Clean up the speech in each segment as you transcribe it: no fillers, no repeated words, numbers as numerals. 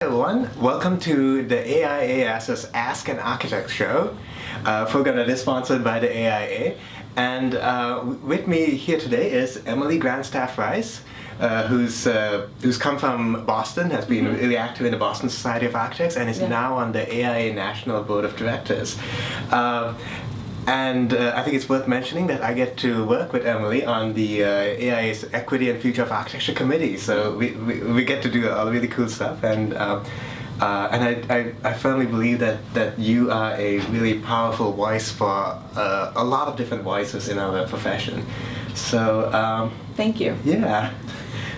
Everyone, welcome to the AIAS's Ask an Architect show. Program that is sponsored by the AIA. And with me here today is Emily Grandstaff-Rice, who's come from Boston, has been really active in the Boston Society of Architects, and is now on the AIA National Board of Directors. I think it's worth mentioning that I get to work with Emily on the AIA's Equity and Future of Architecture Committee. So we get to do all really cool stuff, and I firmly believe that you are a really powerful voice for a lot of different voices in our profession. So thank you. Yeah.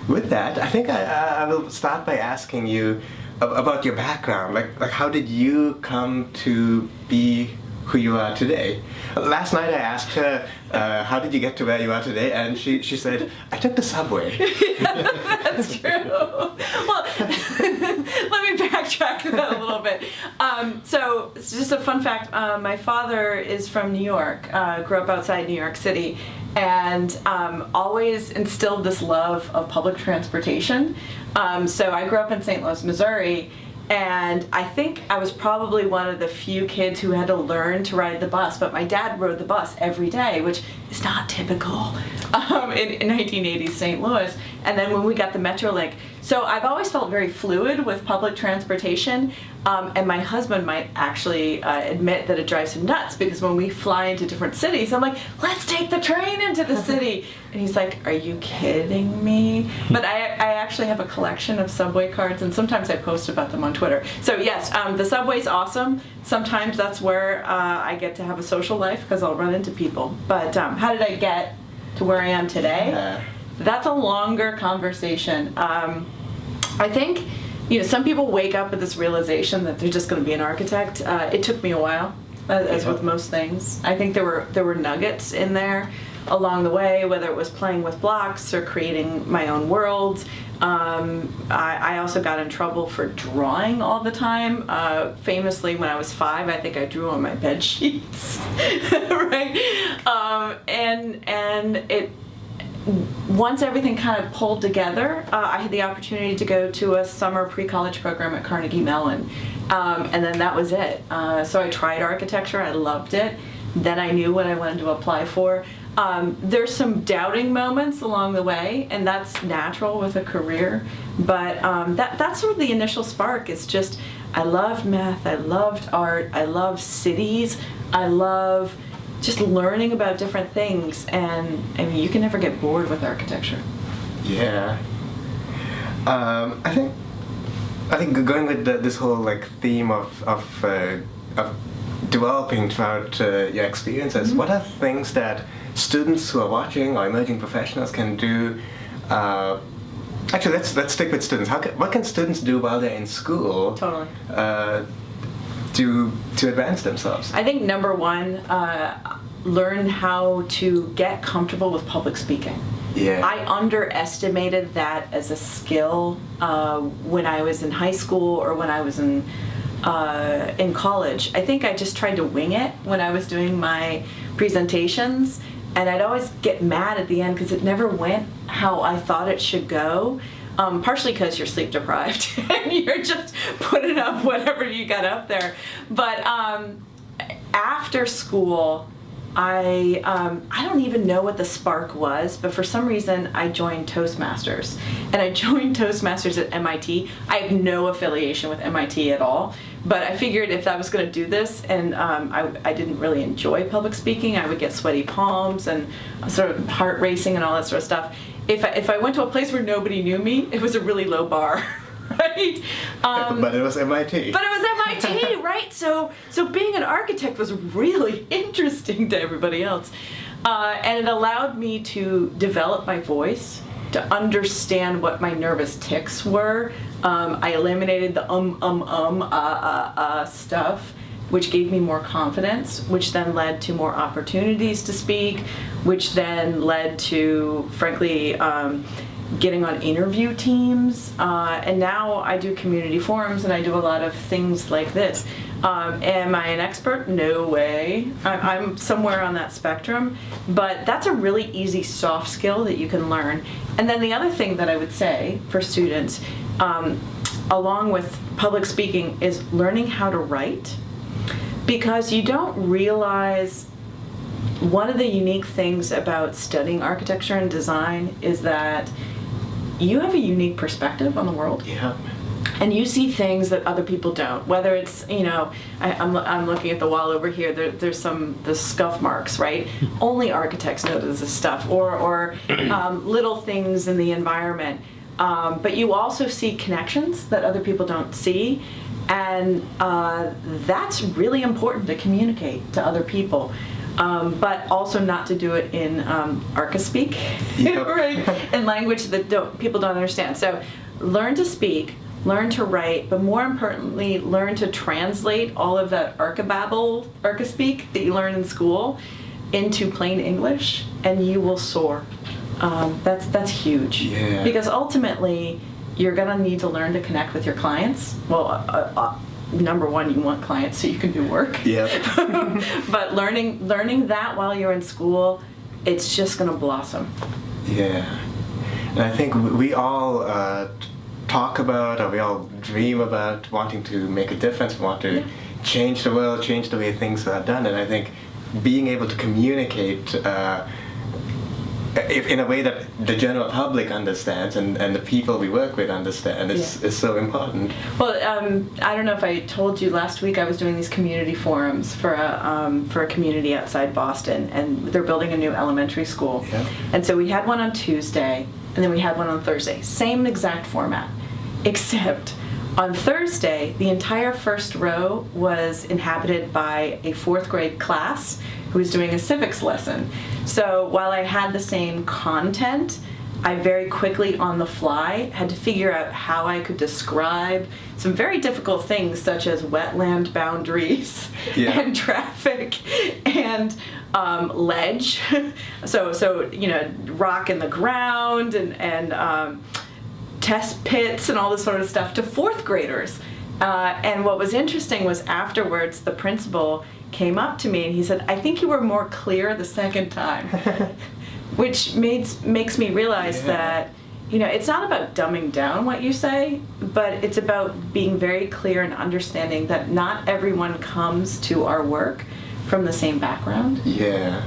With that, I think I will start by asking you about your background. Like how did you come to be who you are today? Last night I asked her, how did you get to where you are today? And she said, I took the subway. That's true. Well, let me backtrack that a little bit. So it's just a fun fact. My father is from New York, grew up outside New York City, and always instilled this love of public transportation. So I grew up in St. Louis, Missouri, and I think I was probably one of the few kids who had to learn to ride the bus, but my dad rode the bus every day, which is not typical in 1980s St. Louis. And then when we got the Metrolink, so I've always felt very fluid with public transportation, and my husband might actually admit that it drives him nuts, because when we fly into different cities, I'm like, let's take the train into the city. And he's like, are you kidding me? But I actually have a collection of subway cards, and sometimes I post about them on Twitter. So yes, the subway's awesome. Sometimes that's where I get to have a social life, because I'll run into people. But how did I get to where I am today? That's a longer conversation. I think, some people wake up with this realization that they're just going to be an architect. It took me a while, as with most things. I think there were nuggets in there along the way, whether it was playing with blocks or creating my own worlds. I also got in trouble for drawing all the time. Famously, when I was 5, I think I drew on my bed sheets, right? And it, once everything kind of pulled together, I had the opportunity to go to a summer pre-college program at Carnegie Mellon, and then that was it. So I tried architecture, I loved it. Then I knew what I wanted to apply for. There's some doubting moments along the way, and that's natural with a career, but that's sort of the initial spark. It's just, I loved math, I loved art, I love cities, I love just learning about different things, and I mean, you can never get bored with architecture. Yeah. I think going with this whole theme of developing throughout your experiences, what are things that students who are watching or emerging professionals can do? Actually, let's stick with students. What can students do while they're in school? Totally. To advance themselves? I think number one, learn how to get comfortable with public speaking. Yeah. I underestimated that as a skill when I was in high school or when I was in college. I think I just tried to wing it when I was doing my presentations, and I'd always get mad at the end because it never went how I thought it should go. Partially because you're sleep deprived and you're just putting up whatever you got up there. But after school, I don't even know what the spark was, but for some reason I joined Toastmasters. And I joined Toastmasters at MIT. I have no affiliation with MIT at all, but I figured if I was going to do this and I didn't really enjoy public speaking, I would get sweaty palms and sort of heart racing and all that sort of stuff. If I went to a place where nobody knew me, it was a really low bar. Right? But it was MIT. But it was MIT, right? So being an architect was really interesting to everybody else. And it allowed me to develop my voice, to understand what my nervous tics were. I eliminated the stuff, which gave me more confidence, which then led to more opportunities to speak, which then led to, frankly, getting on interview teams, and now I do community forums and I do a lot of things like this. Am I an expert? No way. I'm somewhere on that spectrum, but that's a really easy soft skill that you can learn. And then the other thing that I would say for students, along with public speaking, is learning how to write, because you don't realize one of the unique things about studying architecture and design is that you have a unique perspective on the world. Yeah. And you see things that other people don't. Whether it's, I'm looking at the wall over here. There's the scuff marks, right? Only architects notice this stuff, or little things in the environment. But you also see connections that other people don't see, and that's really important to communicate to other people. But also not to do it in archaspeak, right? In language that people don't understand. So learn to speak, learn to write, but more importantly, learn to translate all of that archaspeak that you learn in school into plain English, and you will soar. That's huge. Yeah. Because ultimately, you're gonna need to learn to connect with your clients. Well, number one, you want clients so you can do work. Yeah. But learning that while you're in school, it's just going to blossom. Yeah. And I think we all talk about, or we all dream about wanting to make a difference, want to change the world, change the way things are done. And I think being able to communicate in a way that the general public understands and the people we work with understand is so important. Well, I don't know if I told you last week, I was doing these community forums for a community outside Boston, and they're building a new elementary school. Yeah. And so we had one on Tuesday, and then we had one on Thursday. Same exact format, except on Thursday, the entire first row was inhabited by a 4th grade class who was doing a civics lesson. So while I had the same content, I very quickly on the fly had to figure out how I could describe some very difficult things such as wetland boundaries and traffic and ledge. So rock in the ground and test pits and all this sort of stuff to 4th graders. And what was interesting was afterwards the principal came up to me and he said, "I think you were more clear the second time," which makes me realize that it's not about dumbing down what you say, but it's about being very clear and understanding that not everyone comes to our work from the same background. Yeah.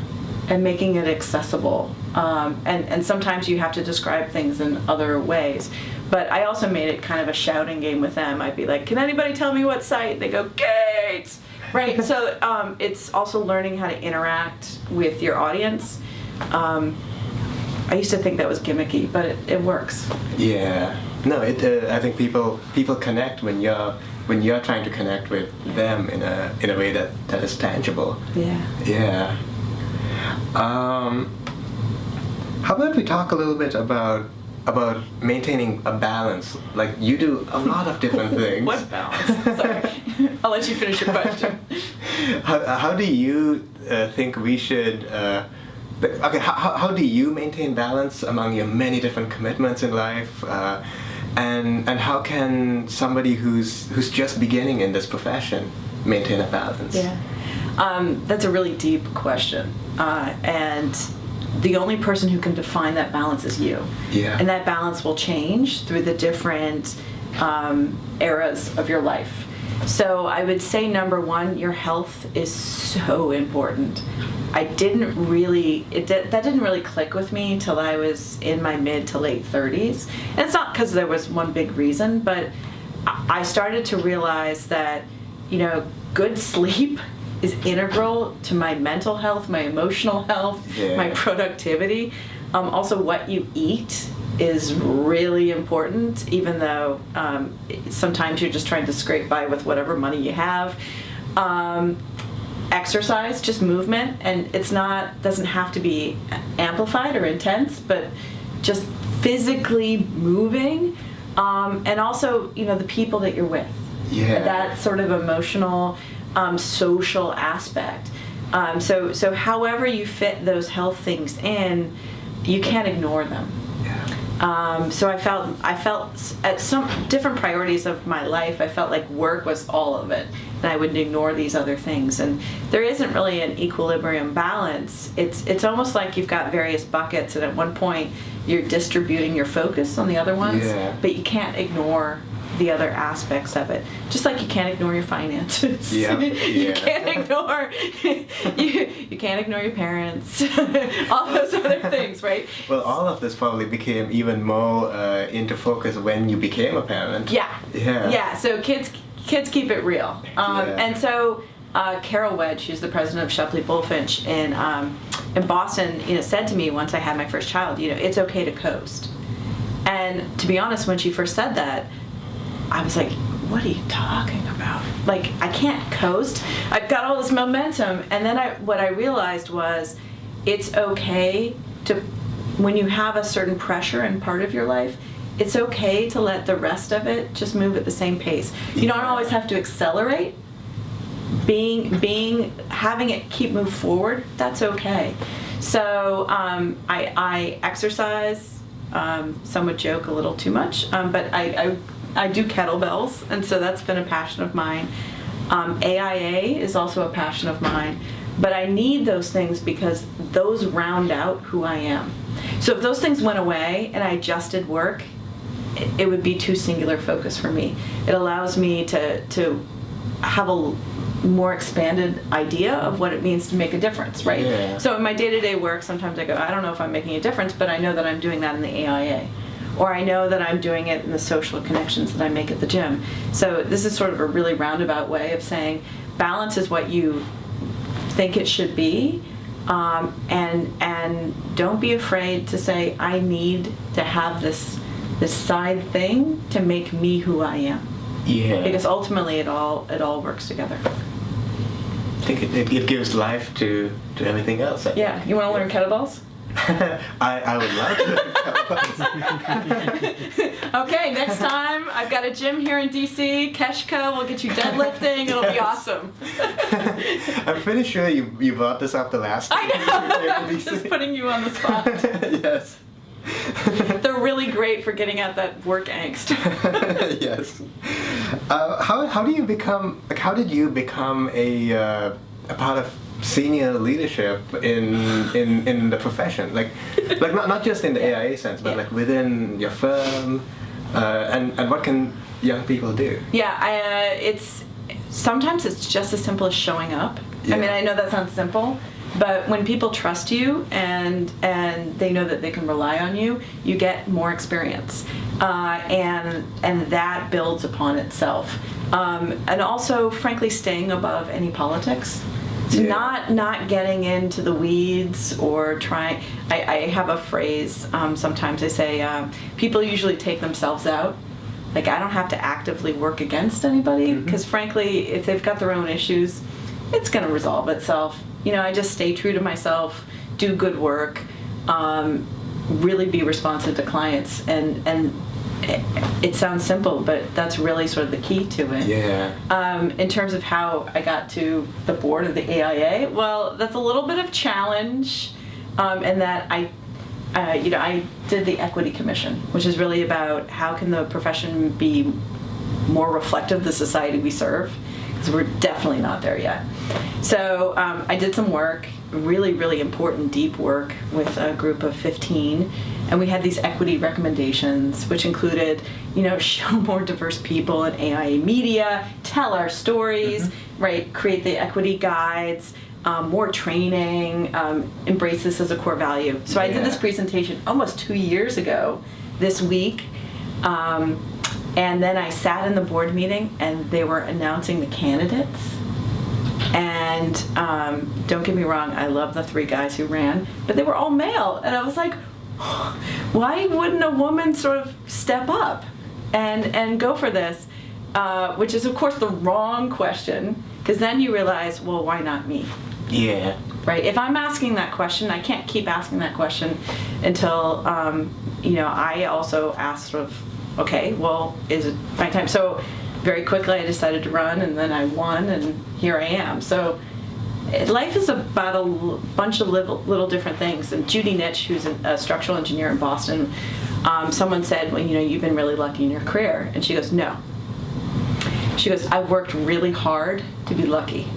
And making it accessible. And sometimes you have to describe things in other ways. But I also made it kind of a shouting game with them. I'd be like, "Can anybody tell me what site?" They go, "Gates!" Right? So it's also learning how to interact with your audience. I used to think that was gimmicky, but it works. Yeah. No, I think people connect when you're trying to connect with them in a way that is tangible. Yeah. Yeah. How about we talk a little bit about maintaining a balance? Like, you do a lot of different things. What balance? Sorry. I'll let you finish your question. How do you think we should... how do you maintain balance among your many different commitments in life? And how can somebody who's just beginning in this profession maintain a balance? Yeah. That's a really deep question. And the only person who can define that balance is you. Yeah. And that balance will change through the different eras of your life. So I would say, number one, your health is so important. That didn't really click with me until I was in my mid to late 30s. And it's not because there was one big reason, but I started to realize that, good sleep is integral to my mental health, my emotional health, my productivity. Also, what you eat is really important, even though sometimes you're just trying to scrape by with whatever money you have. Exercise, just movement, and doesn't have to be amplified or intense, but just physically moving, and also the people that you're with. Yeah. That sort of emotional, social aspect. So however you fit those health things in, you can't ignore them. So I felt at some different priorities of my life, I felt like work was all of it, and I would ignore these other things. And there isn't really an equilibrium balance. It's almost like you've got various buckets, and at one point you're distributing your focus on the other ones, but you can't ignore the other aspects of it. Just like you can't ignore your finances. Yeah. You can't ignore you can't ignore your parents. All those other things, right? Well, all of this probably became even more into focus when you became a parent. Yeah. So kids keep it real. And so Carol Wedge, who's the president of Shepley Bullfinch in Boston, said to me once I had my first child, it's okay to coast. And to be honest, when she first said that, I was like, what are you talking about? Like, I can't coast. I've got all this momentum. And then what I realized was it's okay to, when you have a certain pressure in part of your life, it's okay to let the rest of it just move at the same pace. You don't always have to accelerate. Having it keep move forward, that's okay. So I exercise. Some would joke a little too much, but I do kettlebells, and so that's been a passion of mine. AIA is also a passion of mine, but I need those things because those round out who I am. So if those things went away and I just did work, it would be too singular focus for me. It allows me to have a more expanded idea of what it means to make a difference, right? Yeah. So in my day-to-day work, sometimes I go, I don't know if I'm making a difference, but I know that I'm doing that in the AIA. Or I know that I'm doing it in the social connections that I make at the gym. So this is sort of a really roundabout way of saying balance is what you think it should be, and don't be afraid to say, I need to have this side thing to make me who I am. Yeah. Because ultimately it all works together. I think it gives life to everything else. Yeah. You want to learn kettlebells? I would love to. Okay, next time I've got a gym here in DC. Keshika will get you deadlifting. It'll be awesome. I'm pretty sure you brought this up the last time. I know. I'm just putting you on the spot. Yes. They're really great for getting at that work angst. Yes. How do you become? Like, how did you become a part of senior leadership in the profession? Like not just in the AIA sense, but like within your firm, and what can young people do? Yeah, sometimes it's just as simple as showing up. Yeah. I mean, I know that sounds simple, but when people trust you and they know that they can rely on you, you get more experience, and that builds upon itself. And also, frankly, staying above any politics. So not getting into the weeds or trying. I have a phrase. Sometimes I say people usually take themselves out. Like, I don't have to actively work against anybody because, frankly, if they've got their own issues, it's going to resolve itself. I just stay true to myself, do good work, really be responsive to clients, and it sounds simple, but that's really sort of the key to it. Yeah. In terms of how I got to the board of the AIA, well, that's a little bit of challenge, in that I did the Equity Commission, which is really about how can the profession be more reflective of the society we serve, because we're definitely not there yet. So I did some work, really, really important, deep work with a group of 15, and we had these equity recommendations, which included, show more diverse people in AIA media, tell our stories, right? Create the equity guides, more training, embrace this as a core value. So I did this presentation almost 2 years ago this week, and then I sat in the board meeting and they were announcing the candidates. And don't get me wrong, I love the 3 guys who ran, but they were all male. And I was like, why wouldn't a woman sort of step up and go for this? Which is, of course, the wrong question, because then you realize, well, why not me? Yeah. Right? If I'm asking that question, I can't keep asking that question until, I also ask sort of, okay, well, is it my time? So very quickly I decided to run, and then I won, and here I am. So life is about a bunch of little different things. And Judy Nitch, who's a structural engineer in Boston, someone said, well, you've been really lucky in your career. And she goes, no. She goes, I've worked really hard to be lucky.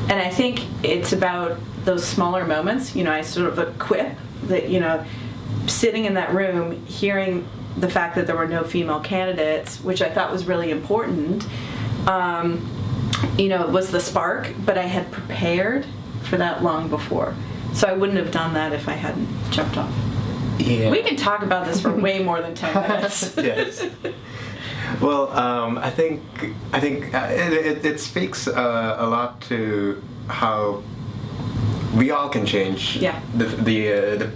And I think it's about those smaller moments. I sort of a quip that, sitting in that room, hearing the fact that there were no female candidates, which I thought was really important, was the spark, but I had prepared for that long before. So I wouldn't have done that if I hadn't jumped off. Yeah. We can talk about this for way more than 10 minutes. Yes. Well, I think it speaks a lot to how we all can change the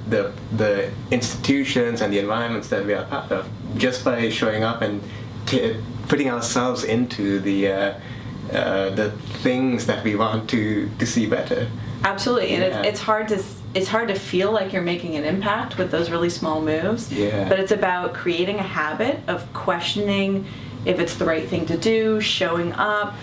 institutions and the environments that we are part of just by showing up and putting ourselves into the things that we want to see better. Absolutely, and it's hard to feel like you're making an impact with those really small moves. Yeah. But it's about creating a habit of questioning if it's the right thing to do, showing up,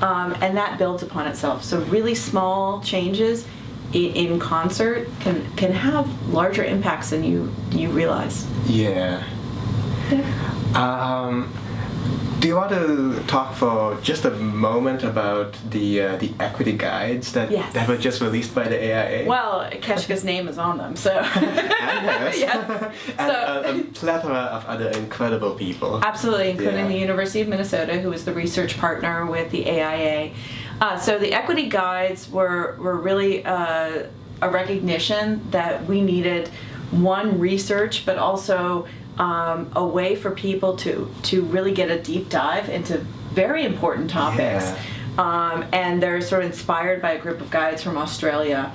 and that builds upon itself. So really small changes in concert can have larger impacts than you realize. Yeah. Do you want to talk for just a moment about the equity guides that were just released by the AIA? Well, Keshika's name is on them, so. And hers. Yes. And a plethora of other incredible people. Absolutely, including the University of Minnesota, who is the research partner with the AIA. So the equity guides were really a recognition that we needed, one, research, but also a way for people to really get a deep dive into very important topics. Yeah. And they're sort of inspired by a group of guides from Australia,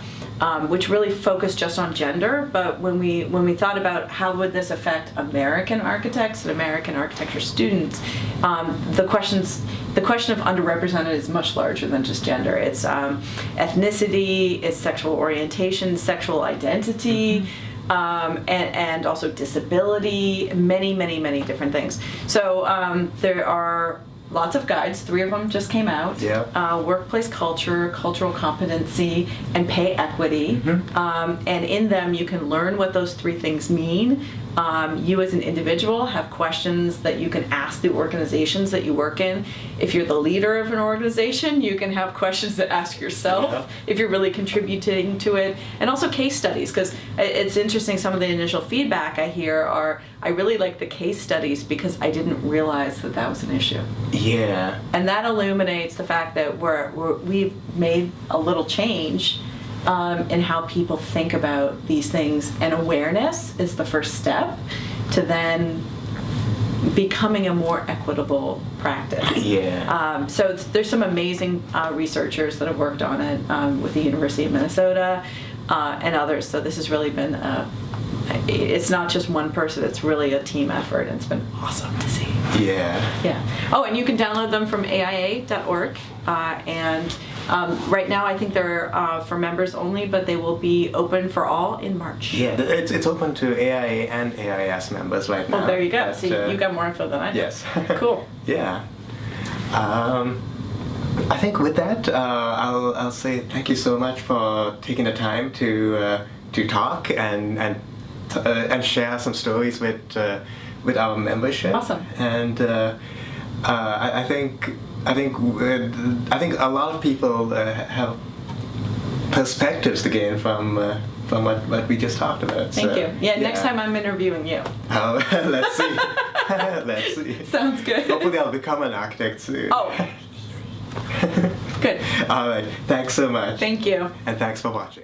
which really focused just on gender. But when we thought about how would this affect American architects and American architecture students, the question of underrepresented is much larger than just gender. It's ethnicity, it's sexual orientation, sexual identity. Mm-hmm. And also disability, many different things. So there are lots of guides. 3 of them just came out. Yeah. Workplace culture, cultural competency, and pay equity. Mm-hmm. And in them, you can learn what those 3 things mean. You as an individual have questions that you can ask the organizations that you work in. If you're the leader of an organization, you can have questions that ask yourself if you're really contributing to it. And also case studies, because it's interesting, some of the initial feedback I hear are, I really like the case studies because I didn't realize that was an issue. Yeah. And that illuminates the fact that we've made a little change in how people think about these things, and awareness is the first step to then becoming a more equitable practice. Yeah. So there's some amazing researchers that have worked on it with the University of Minnesota and others. So this has really been it's not just one person, it's really a team effort, and it's been awesome to see. Yeah. Yeah. Oh, and you can download them from AIA.org. And right now I think they're for members only, but they will be open for all in March. Yeah, it's open to AIA and AIAS members right now. Oh, there you go. So you got more info than I do. Yes. Cool. Yeah. I think with that, I'll say thank you so much for taking the time to talk and share some stories with our membership. Awesome. And I think a lot of people have perspectives to gain from what we just talked about. Thank you. Yeah, next time I'm interviewing you. Oh, let's see. Let's see. Sounds good. Hopefully I'll become an architect soon. Oh, easy. Good. All right. Thanks so much. Thank you. And thanks for watching.